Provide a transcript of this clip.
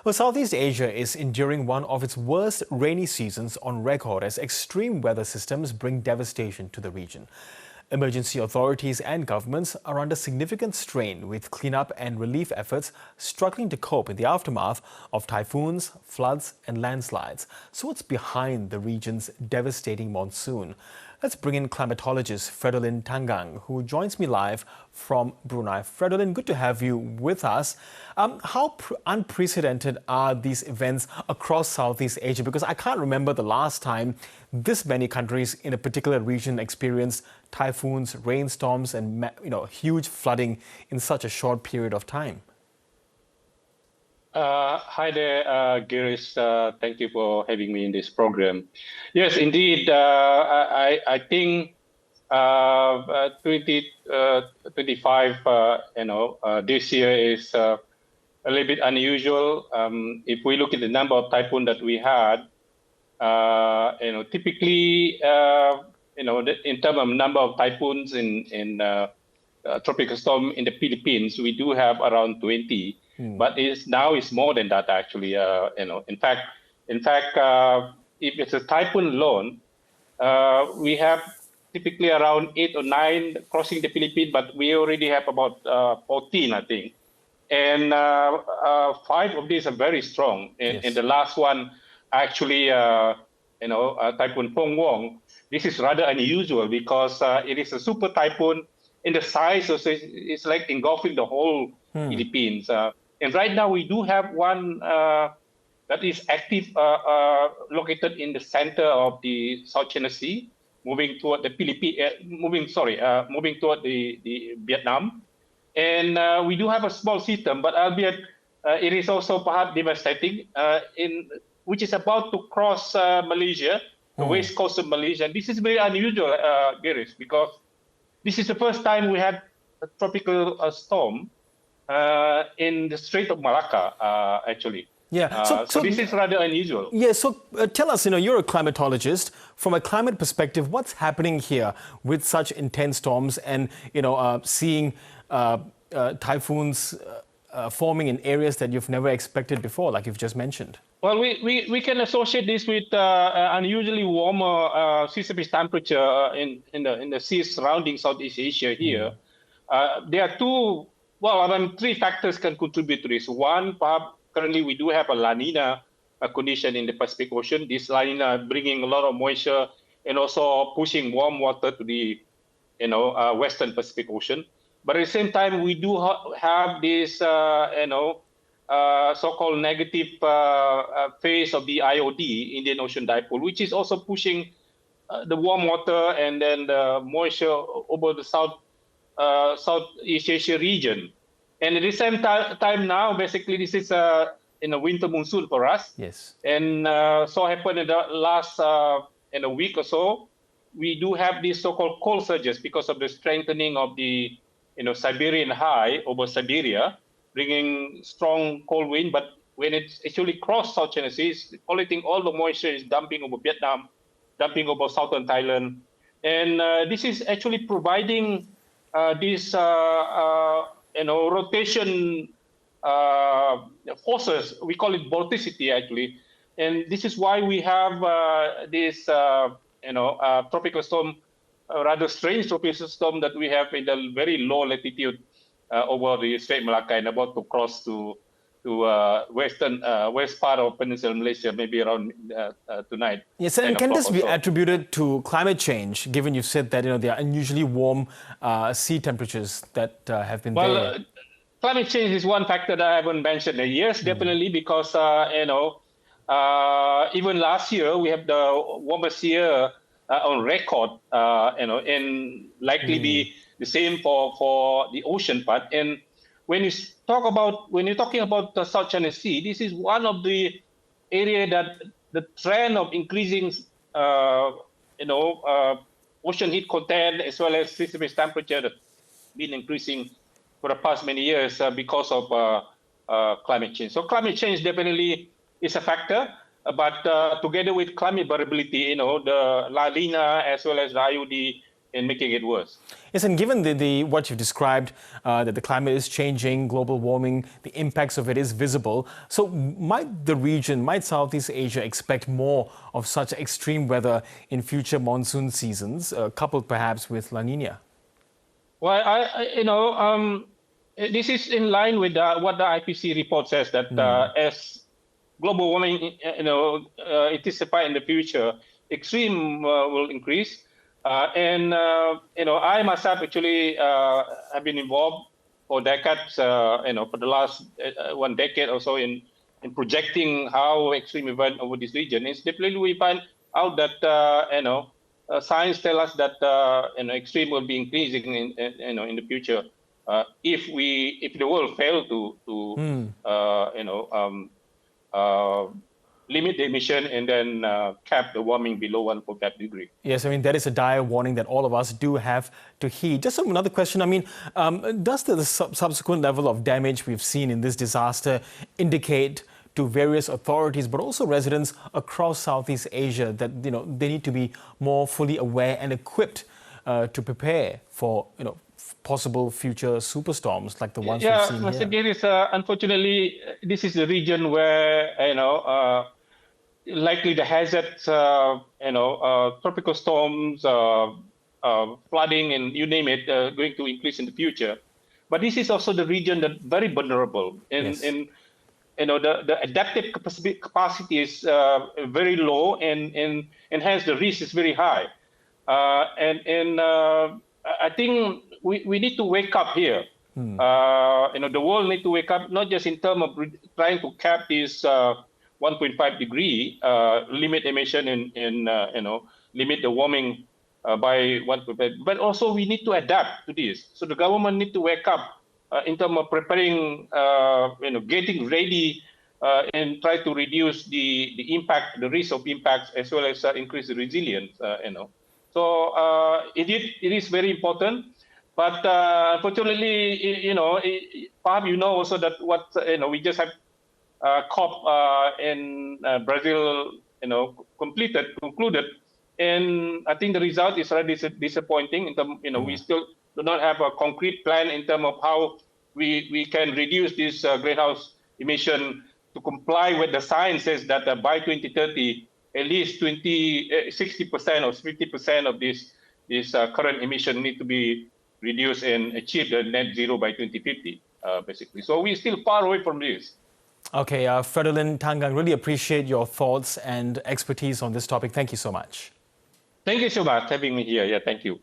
Well, Southeast Asia is enduring one of its worst rainy seasons on record as extreme weather systems bring devastation to the region. Emergency authorities and governments are under significant strain with cleanup and relief efforts struggling to cope in the aftermath of typhoons, floods and landslides. So what's behind the region's devastating monsoon? Let's bring in climatologist Fredolin Tangang, who joins me live from Brunei. Fredolin, good to have you with us. How unprecedented are these events across Southeast Asia? Because I can't remember the last time this many countries in a particular region experienced typhoons, rainstorms, and huge flooding in such a short period of time. Hi there, Girish. Thank you for having me in this program. Yes, indeed. I think 2025, this year is a little bit unusual. If we look at the number of typhoons that we had, typically, in terms of number of typhoons in tropical storm in the Philippines, we do have around 20. But now it's more than that, actually. In fact, if it's a typhoon alone, we have typically around 8 or 9 crossing the Philippines, but we already have about 14, I think. And 5 of these are very strong. And the last one, actually, Typhoon Pongwong. This is rather unusual because it is a super typhoon. In the size, it's like engulfing the whole Philippines. And right now, we do have one that is active, located in the center of the South China Sea, moving toward the moving toward the Vietnam. And we do have a small system, but albeit it is also perhaps devastating, which is about to cross Malaysia, the west coast of Malaysia. And this is very unusual, Girish, because this is the first time we had a tropical storm in the Strait of Malacca, actually. Yeah. So this is rather unusual. Yeah. So tell us, you're a climatologist. From a climate perspective, what's happening here with such intense storms and, seeing typhoons forming in areas that you've never expected before, like you've just mentioned? Well, we can associate this with unusually warmer sea surface temperature in the seas surrounding Southeast Asia here. There are three factors can contribute to this. One, perhaps currently we do have a La Nina condition in the Pacific Ocean. This La Nina bringing a lot of moisture and also pushing warm water to the western Pacific Ocean. But at the same time, we do have this so-called negative phase of the IOD, Indian Ocean Dipole, which is also pushing the warm water and then the moisture over the Southeast Asia region. And at the same time now, basically, this is a winter monsoon for us. Yes. And so happened in the last in a week or so, we do have these so-called cold surges because of the strengthening of the Siberian high over Siberia, bringing strong cold wind. But when it's actually crossed South China Sea, all the moisture is dumping over Vietnam, dumping over southern Thailand. And this is actually providing this rotation forces. We call it vorticity, actually. And this is why we have this tropical storm, rather strange tropical storm that we have in the very low latitude over the Strait of Malacca and about to cross to west part of Peninsula Malaysia, maybe around tonight. Yes, and can this be attributed to climate change, given you've said that there are unusually warm sea temperatures that have been there? Climate change is one factor that I haven't mentioned. Yes, definitely, because even last year we have the warmest year on record, and likely be the same for the ocean part. And when you're talking about the South China Sea, this is one of the area that the trend of increasing, ocean heat content as well as sea surface temperature that's been increasing for the past many years because of climate change. So climate change definitely is a factor, but together with climate variability, the La Nina as well as the IOD making it worse. Yes, and given what you've described, that the climate is changing, global warming, the impacts of it is visible. So might Southeast Asia expect more of such extreme weather in future monsoon seasons, coupled perhaps with La Nina? Well, this is in line with what the IPC report says, that as global warming, anticipate in the future, extreme will increase. I myself actually have been involved for decades, for the last 1 decade or so in projecting how extreme event over this region is. Definitely, we find out that science tell us that extreme will be increasing in the future if the world fail to limit the emission and then cap the warming below 1.5 degree. Yes, I mean, that is a dire warning that all of us do have to heed. Just another question, I mean, does the subsequent level of damage we've seen in this disaster indicate to various authorities, but also residents across Southeast Asia, that they need to be more fully aware and equipped to prepare for possible future superstorms like the ones we've seen here? Mr. Girish, unfortunately, this is a region where likely the hazards, tropical storms, flooding, and you name it, going to increase in the future. But this is also the region that very vulnerable. The adaptive capacity is very low, and hence the risk is very high. I think we need to wake up here. The world need to wake up, not just in terms of trying to cap this 1.5 degree limit emission and limit the warming by 1.5, but also we need to adapt to this. So the government need to wake up in terms of preparing, getting ready and try to reduce the impact, the risk of impacts, as well as increase the resilience. So it is very important. But unfortunately, perhaps also that what we just have COP in Brazil, concluded, and I think the result is rather disappointing. In terms, we still do not have a concrete plan in terms of how we can reduce this greenhouse emission to comply with the science says that by 2030, at least 60% or 50% of this current emission need to be reduce and achieve the net zero by 2050, basically. So we're still far away from this. Okay, Fredolin Tangang, really appreciate your thoughts and expertise on this topic. Thank you so much. Thank you so much for having me here. Yeah, thank you.